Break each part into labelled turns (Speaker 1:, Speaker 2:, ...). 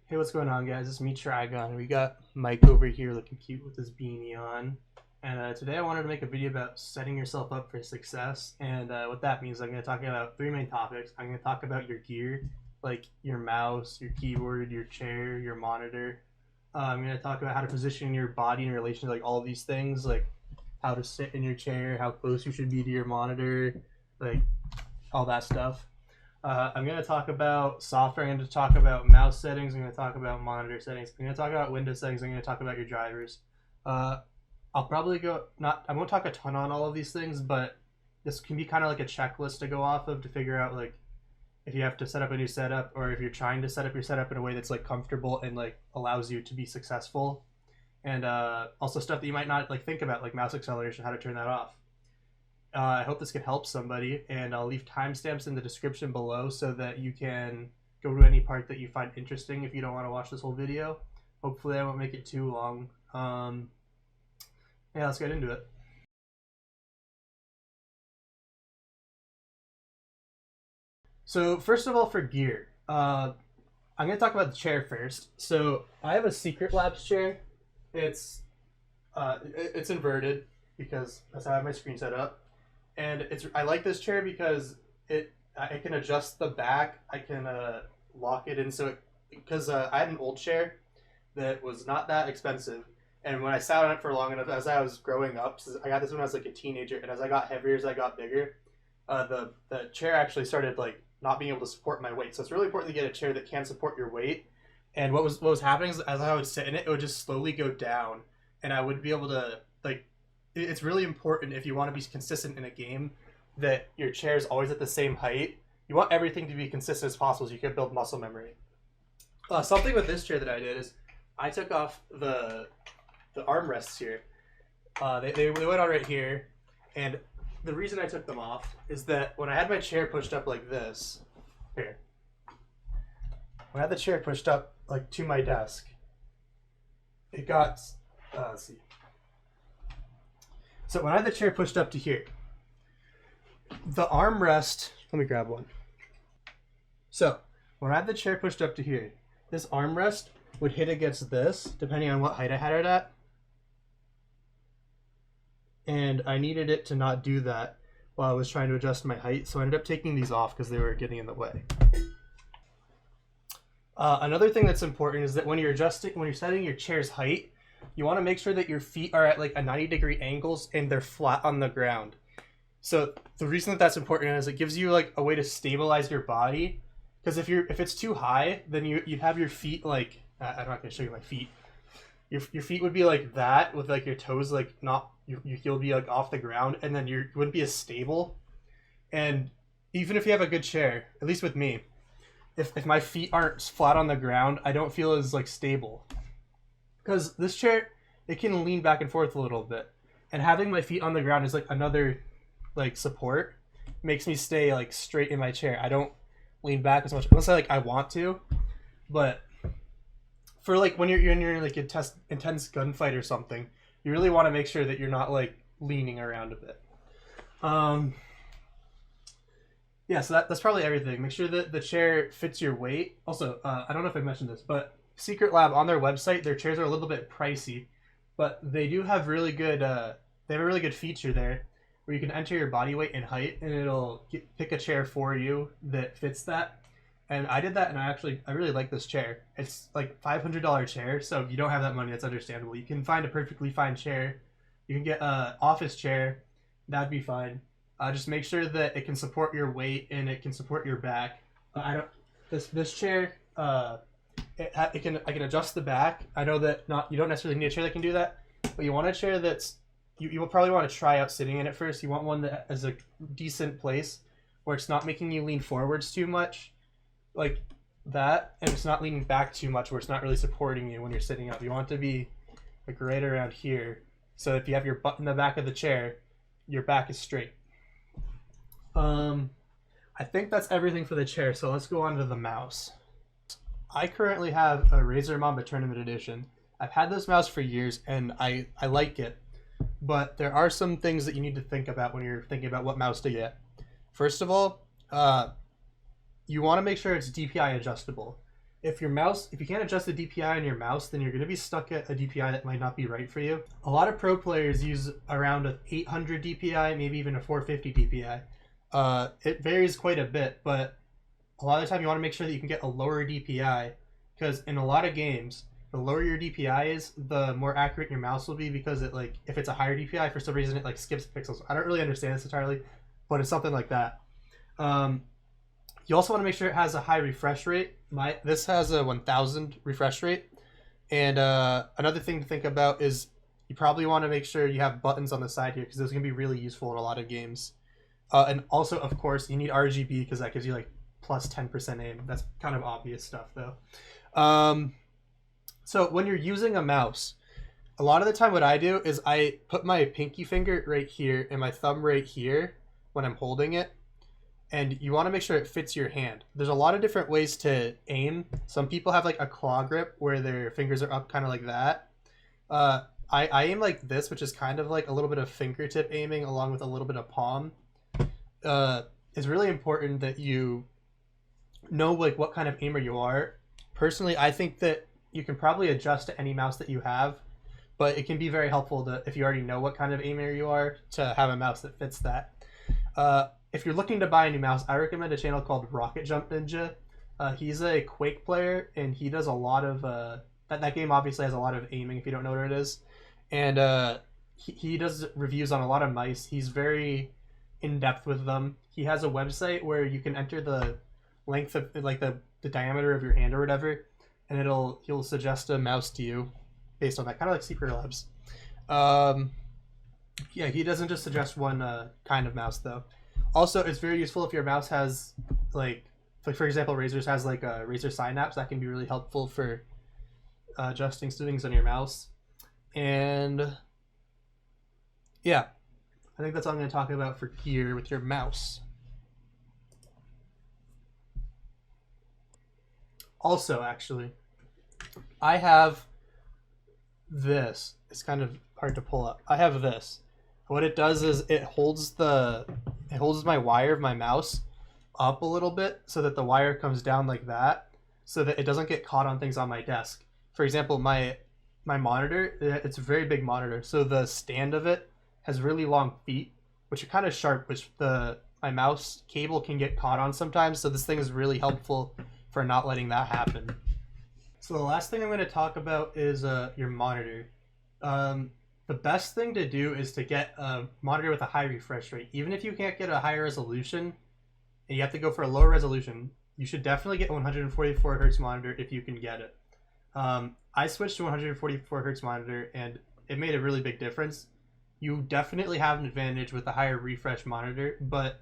Speaker 1: Hey, what's going on, guys? It's me, Trigon. We got Mike over here looking cute with his beanie on. And today I wanted to make a video about setting yourself up for success. And what that means, I'm going to talk about three main topics. I'm going to talk about your gear, like your mouse, your keyboard, your chair, your monitor. I'm going to talk about how to position your body in relation to like all of these things, like how to sit in your chair, how close you should be to your monitor, like all that stuff. I'm going to talk about software. I'm going to talk about mouse settings. I'm going to talk about monitor settings. I'm going to talk about Windows settings. I'm going to talk about your drivers. I'll probably I won't talk a ton on all of these things, but this can be kind of like a checklist to go off of to figure out like if you have to set up a new setup or if you're trying to set up your setup in a way that's like comfortable and like allows you to be successful. And also stuff that you might not like think about, like mouse acceleration, how to turn that off. I hope this can help somebody, and I'll leave timestamps in the description below so that you can go to any part that you find interesting if you don't want to watch this whole video. Hopefully I won't make it too long. Yeah, let's get into it. So first of all, for gear, I'm going to talk about the chair first. So I have a Secret Labs chair. It's inverted because that's how I have my screen set up. And I like this chair because I can adjust the back. I can lock it in because I had an old chair that was not that expensive, and when I sat on it for long enough, as I was growing up, I got this when I was like a teenager, and as I got heavier, as I got bigger, the chair actually started like not being able to support my weight. So it's really important to get a chair that can support your weight. And what was happening is as I would sit in it, it would just slowly go down, and I would be able to like. It's really important if you want to be consistent in a game that your chair is always at the same height. You want everything to be consistent as possible so you can build muscle memory. Something with this chair that I did is I took off the armrests here. They went on right here, and the reason I took them off is that when I had my chair pushed up like this, when I had the chair pushed up like to my desk, it got, let's see. So when I had the chair pushed up to here, the armrest, let me grab one. So when I had the chair pushed up to here, this armrest would hit against this, depending on what height I had it at. And I needed it to not do that while I was trying to adjust my height. So I ended up taking these off because they were getting in the way. Another thing that's important is that when you're setting your chair's height, you want to make sure that your feet are at like a 90-degree angles and they're flat on the ground. So the reason that that's important is it gives you like a way to stabilize your body. Because if it's too high, then you have your feet like I'm not going to show you my feet. Your feet would be like that with like your toes like not your heel would be like off the ground, and then you wouldn't be as stable. And even if you have a good chair, at least with me, if my feet aren't flat on the ground, I don't feel as like stable. Because this chair, it can lean back and forth a little bit, and having my feet on the ground is like another like support. Makes me stay like straight in my chair. I don't lean back as much unless I want to. But for like when you're in like intense gunfight or something, you really want to make sure that you're not like leaning around a bit. Yeah, so that's probably everything. Make sure that the chair fits your weight. Also, I don't know if I mentioned this, but Secret Lab on their website, their chairs are a little bit pricey, but they do have really good. They have a really good feature there where you can enter your body weight and height, and it'll pick a chair for you that fits that. And I did that, and I really like this chair. It's like $500 chair, so if you don't have that money, that's understandable. You can find a perfectly fine chair. You can get an office chair, that'd be fine. Just make sure that it can support your weight and it can support your back. This chair. I can adjust the back. I know that you don't necessarily need a chair that can do that, but you want a chair that's you will probably want to try out sitting in it first. You want one that has a decent place where it's not making you lean forwards too much, like that, and it's not leaning back too much where it's not really supporting you when you're sitting up. You want it to be like right around here, so if you have your butt in the back of the chair, your back is straight. I think that's everything for the chair. So let's go on to the mouse. I currently have a Razer Mamba Tournament Edition. I've had this mouse for years and I like it, but there are some things that you need to think about when you're thinking about what mouse to get. First of all, you want to make sure it's DPI adjustable. if you can't adjust the DPI on your mouse, then you're going to be stuck at a DPI that might not be right for you. A lot of pro players use around an 800 DPI, maybe even a 450 DPI. It varies quite a bit, but a lot of the time you want to make sure that you can get a lower DPI, because in a lot of games, the lower your DPI is, the more accurate your mouse will be, because it, like, if it's a higher DPI, for some reason it like skips pixels. I don't really understand this entirely, but it's something like that. You also want to make sure it has a high refresh rate. This has a 1000 refresh rate. And another thing to think about is you probably want to make sure you have buttons on the side here, because those can be really useful in a lot of games. And also, of course, you need RGB, because that gives you like plus 10% aim. That's kind of obvious stuff, though. So when you're using a mouse, a lot of the time what I do is I put my pinky finger right here and my thumb right here when I'm holding it. And you want to make sure it fits your hand. There's a lot of different ways to aim. Some people have like a claw grip where their fingers are up kind of like that. I aim like this, which is kind of like a little bit of fingertip aiming along with a little bit of palm. It's really important that you know like what kind of aimer you are. Personally, I think that you can probably adjust to any mouse that you have, but it can be very helpful to, if you already know what kind of aimer you are, to have a mouse that fits that. If you're looking to buy a new mouse, I recommend a channel called Rocket Jump Ninja. He's a Quake player, and he does a lot of that game obviously has a lot of aiming if you don't know what it is, and he does reviews on a lot of mice. He's very in depth with them. He has a website where you can enter the length of like the diameter of your hand or whatever, and he'll suggest a mouse to you based on that, kind of like Secret Labs. Yeah, he doesn't just suggest one kind of mouse though. Also, it's very useful if your mouse has like for example, Razer's has like a Razer Synapse. That can be really helpful for adjusting things on your mouse. And yeah, I think that's all I'm going to talk about for gear with your mouse. Also, actually, I have this. It's kind of hard to pull up. I have this. What it does is it holds my wire of my mouse up a little bit so that the wire comes down like that, so that it doesn't get caught on things on my desk. For example, my monitor, it's a very big monitor, so the stand of it has really long feet, which are kind of sharp, which my mouse cable can get caught on sometimes. So this thing is really helpful for not letting that happen. So the last thing I'm going to talk about is your monitor. The best thing to do is to get a monitor with a high refresh rate. Even if you can't get a higher resolution and you have to go for a lower resolution, you should definitely get a 144 hertz monitor if you can get it. I switched to 144 hertz monitor and it made a really big difference. You definitely have an advantage with a higher refresh monitor, but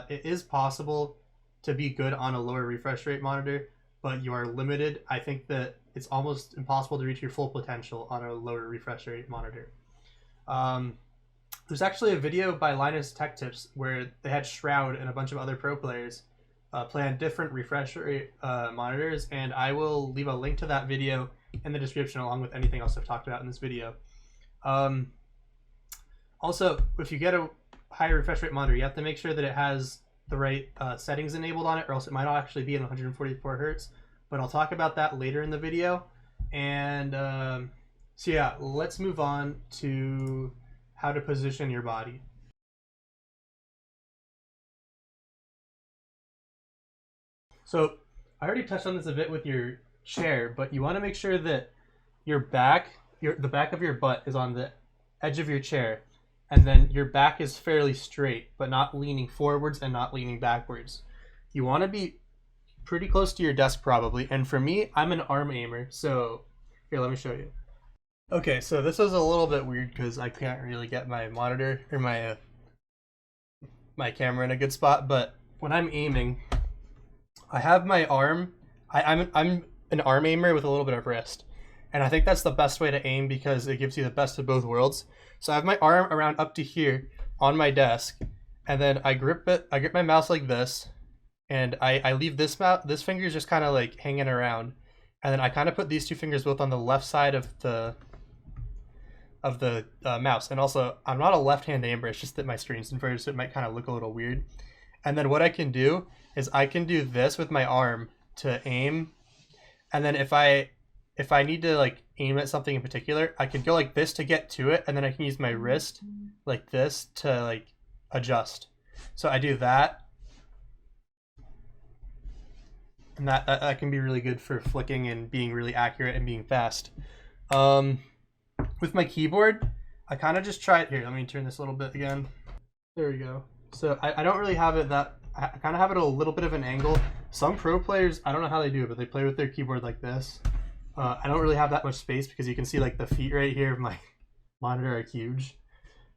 Speaker 1: it is possible to be good on a lower refresh rate monitor, but you are limited. I think that it's almost impossible to reach your full potential on a lower refresh rate monitor. There's actually a video by Linus Tech Tips where they had Shroud and a bunch of other pro players play on different refresh rate monitors, and I will leave a link to that video in the description along with anything else I've talked about in this video. Also, if you get a higher refresh rate monitor, you have to make sure that it has the right settings enabled on it, or else it might not actually be in 144 hertz, but I'll talk about that later in the video. And so yeah, let's move on to how to position your body. So I already touched on this a bit with your chair, but you want to make sure that your back, the back of your butt is on the edge of your chair, and then your back is fairly straight, but not leaning forwards and not leaning backwards. You want to be pretty close to your desk probably, and for me, I'm an arm aimer, so here, let me show you. Okay, so this is a little bit weird because I can't really get my monitor or my camera in a good spot, but when I'm aiming, I have my arm, I'm an arm aimer with a little bit of wrist, and I think that's the best way to aim because it gives you the best of both worlds. So I have my arm around up to here on my desk, and then I grip my mouse like this, and I leave this finger just kind of like hanging around, and then I kind of put these two fingers both on the left side of the mouse. And also, I'm not a left-hand aimer, it's just that my screen's inverted, so it might kind of look a little weird. And then what I can do is I can do this with my arm to aim, And then if I need to like aim at something in particular, I can go like this to get to it, and then I can use my wrist like this to like adjust. So I do that, and that can be really good for flicking and being really accurate and being fast. With my keyboard, I kind of just try it here. Let me turn this a little bit again. There we go. So I don't really have it that, I kind of have it a little bit of an angle. Some pro players, I don't know how they do it, but they play with their keyboard like this. I don't really have that much space because you can see like the feet right here of my monitor are huge.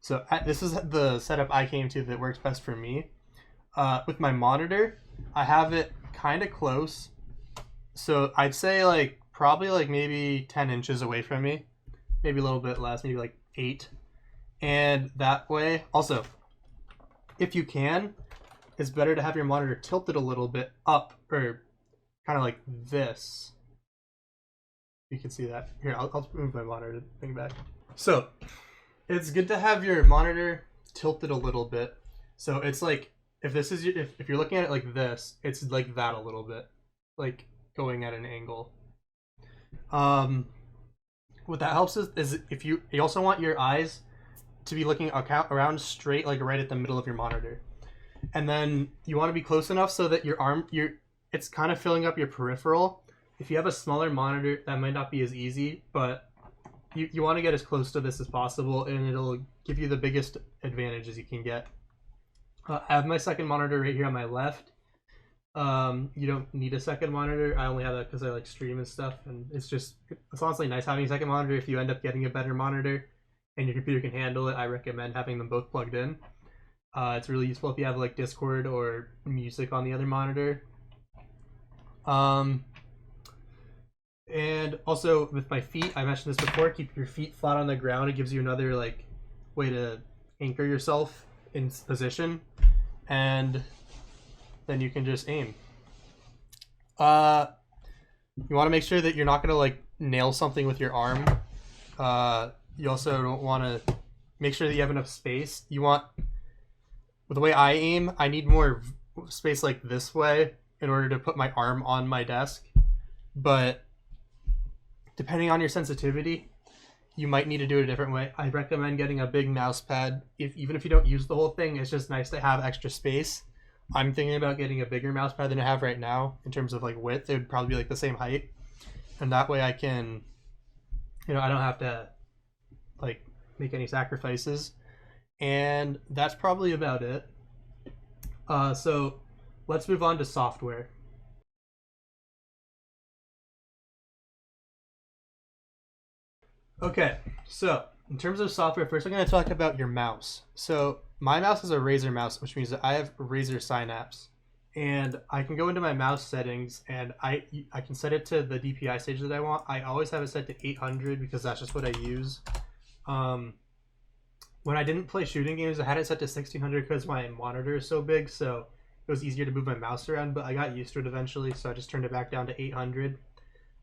Speaker 1: So this is the setup I came to that works best for me. With my monitor, I have it kind of close. So I'd say like probably like maybe 10 inches away from me. Maybe a little bit less, maybe like 8. And that way, also, if you can, it's better to have your monitor tilted a little bit up, or kind of like this. You can see that. Here, I'll move my monitor thing back. So, it's good to have your monitor tilted a little bit. So it's like, if this is if you're looking at it like this, it's like that a little bit, like going at an angle. What that helps is if you also want your eyes to be looking around straight, like right at the middle of your monitor, and then you want to be close enough so that your arm, it's kind of filling up your peripheral. If you have a smaller monitor, that might not be as easy, but you want to get as close to this as possible, and it'll give you the biggest advantages you can get. I have my second monitor right here on my left. You don't need a second monitor. I only have that because I like stream and stuff, and it's honestly nice having a second monitor. If you end up getting a better monitor and your computer can handle it, I recommend having them both plugged in. It's really useful if you have like Discord or music on the other monitor. And also with my feet, I mentioned this before, keep your feet flat on the ground. It gives you another like way to anchor yourself in position, and then you can just aim. You want to make sure that you're not going to like nail something with your arm. You also don't want to, make sure that you have enough space. You want, with the way I aim, I need more space like this way in order to put my arm on my desk. But depending on your sensitivity, you might need to do it a different way. I recommend getting a big mouse pad. Even if you don't use the whole thing, it's just nice to have extra space. I'm thinking about getting a bigger mouse pad than I have right now. In terms of like width, it would probably be like the same height. And that way I can, I don't have to like make any sacrifices. And that's probably about it. So let's move on to software. Okay, so in terms of software, first I'm going to talk about your mouse. So my mouse is a Razer mouse, which means that I have Razer Synapse. And I can go into my mouse settings, and I can set it to the DPI stage that I want. I always have it set to 800 because that's just what I use. When I didn't play shooting games, I had it set to 1600 because my monitor is so big, so it was easier to move my mouse around, but I got used to it eventually, so I just turned it back down to 800.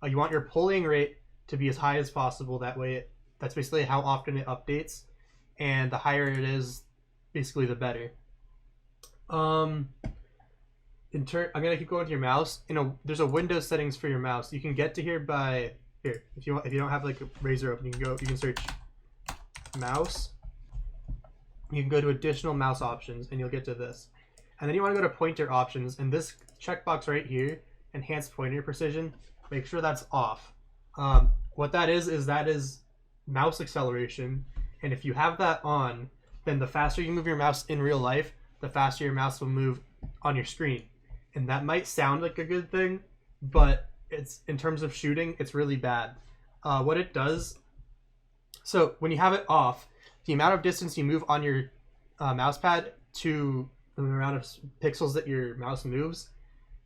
Speaker 1: You want your polling rate to be as high as possible. That way, that's basically how often it updates, and the higher it is, basically the better. I'm gonna keep going with your mouse. There's a Windows settings for your mouse. You can get to here by here. If you don't have like a Razer open, you can search mouse. You can go to additional mouse options, and you'll get to this. And then you want to go to pointer options, and this checkbox right here, enhanced pointer precision. Make sure that's off. What that is mouse acceleration, and if you have that on, then the faster you move your mouse in real life, the faster your mouse will move on your screen. And that might sound like a good thing, but it's, in terms of shooting, it's really bad. What it does, so when you have it off, the amount of distance you move on your mouse pad to the amount of pixels that your mouse moves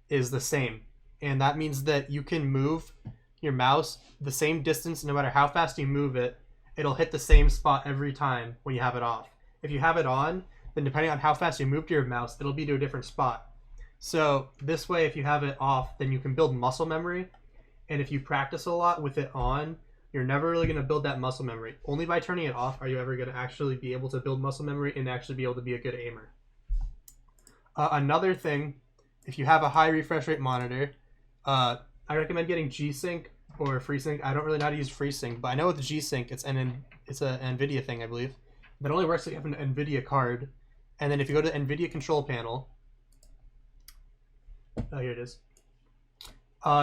Speaker 1: is the same. And that means that you can move your mouse the same distance no matter how fast you move it. It'll hit the same spot every time when you have it off. If you have it on, then depending on how fast you move your mouse, it'll be to a different spot. So this way, if you have it off, then you can build muscle memory. And if you practice a lot with it on, you're never really going to build that muscle memory. Only by turning it off are you ever going to actually be able to build muscle memory and actually be able to be a good aimer. Another thing, if you have a high refresh rate monitor, I I recommend getting G-Sync or FreeSync. I don't really know how to use FreeSync, but I know with G-Sync it's an NVIDIA thing, I believe. That only works if you have an NVIDIA card. And then if you go to the NVIDIA control panel, oh, here it is.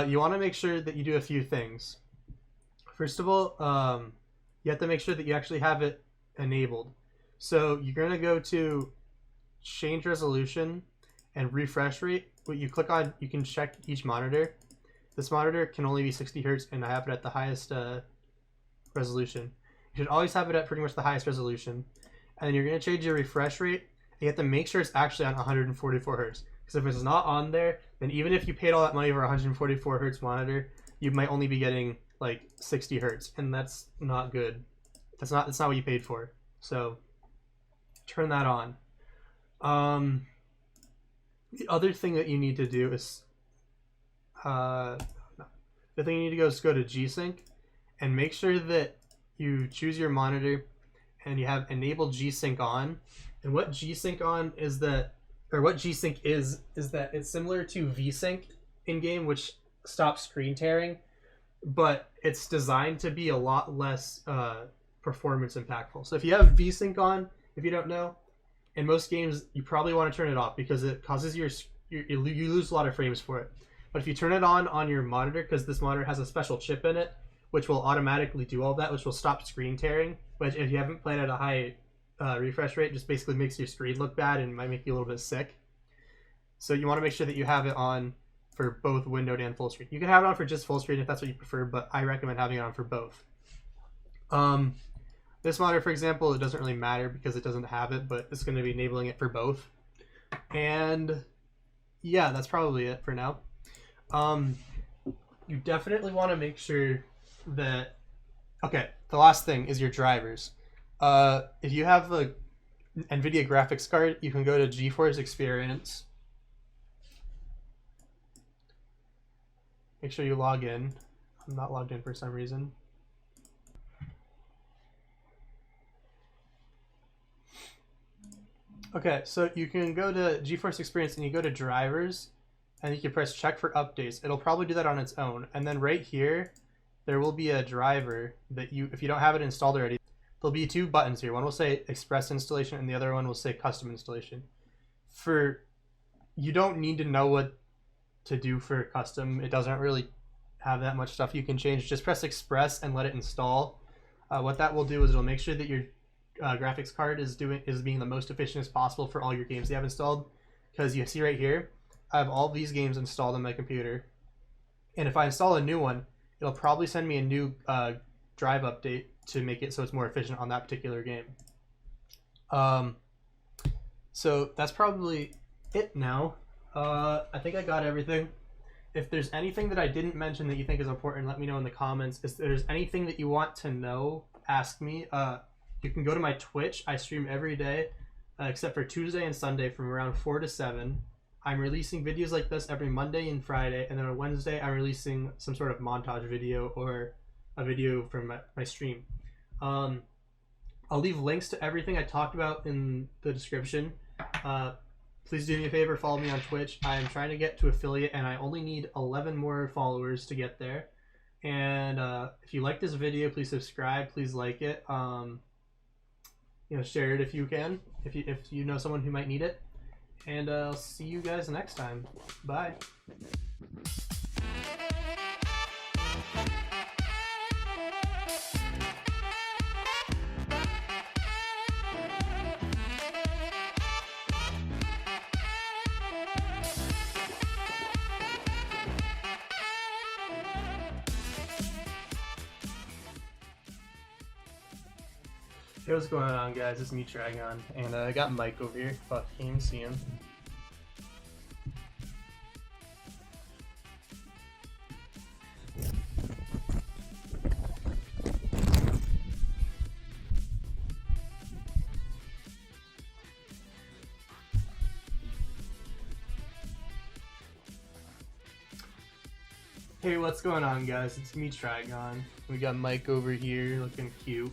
Speaker 1: You want to make sure that you do a few things. First of all, you have to make sure that you actually have it enabled. So you're going to go to change resolution and refresh rate. What you click on, you can check each monitor. This monitor can only be 60 Hertz, and I have it at the highest resolution. You should always have it at pretty much the highest resolution. And you're going to change your refresh rate. You have to make sure it's actually on 144 Hertz. Because if it's not on there, then even if you paid all that money for a 144 Hertz monitor, you might only be getting like 60 Hertz, and that's not good. That's not what you paid for. So turn that on. The other thing that you need to do is the thing you need to go is go to G-Sync and make sure that you choose your monitor and you have enabled G-Sync on. And what G-Sync on is that, or what G-Sync is that it's similar to V-Sync in game, which stops screen tearing, but it's designed to be a lot less performance impactful. So if you have V-Sync on, if you don't know, in most games you probably want to turn it off because it causes you lose a lot of frames for it. But if you turn it on your monitor, because this monitor has a special chip in it, which will automatically do all that, which will stop screen tearing, which if you haven't played at a high refresh rate, just basically makes your screen look bad and might make you a little bit sick. So you want to make sure that you have it on for both windowed and full screen. You can have it on for just full screen if that's what you prefer, but I recommend having it on for both. This monitor, for example, it doesn't really matter because it doesn't have it, but it's going to be enabling it for both. And yeah, that's probably it for now. You definitely want to make sure that, okay, the last thing is your drivers. If you have a NVIDIA graphics card, you can go to GeForce Experience. Make sure you log in. I'm not logged in for some reason. Okay, so you can go to GeForce Experience and you go to drivers and you can press check for updates. It'll probably do that on its own. And then right here, there will be a driver that if you don't have it installed already, there'll be two buttons here. One will say Express Installation and the other one will say Custom Installation. You don't need to know what to do for custom. It doesn't really have that much stuff you can change. Just press Express and let it install. What that will do is it'll make sure that your graphics card is being the most efficient as possible for all your games you have installed. Because you see right here, I have all these games installed on my computer. And if I install a new one, it'll probably send me a new drive update to make it so it's more efficient on that particular game. So that's probably it now. I think I got everything. If there's anything that I didn't mention that you think is important, let me know in the comments. If there's anything that you want to know, ask me. You can go to my Twitch. I stream every day, except for Tuesday and Sunday from around 4 to 7. I'm releasing videos like this every Monday and Friday, and then on Wednesday I'm releasing some sort of montage video or a video from my stream. I'll leave links to everything I talked about in the description. Please do me a favor, follow me on Twitch. I am trying to get to affiliate, and I only need 11 more followers to get there. And if you like this video, please subscribe. Please like it. Share it if you can, if you know someone who might need it. And I'll see you guys next time. Bye. Hey, what's going on, guys? It's me, Dragon, and I got Mike over here. Fuck, can't even see him. Hey, what's going on, guys? It's me, Dragon. We got Mike over here looking cute.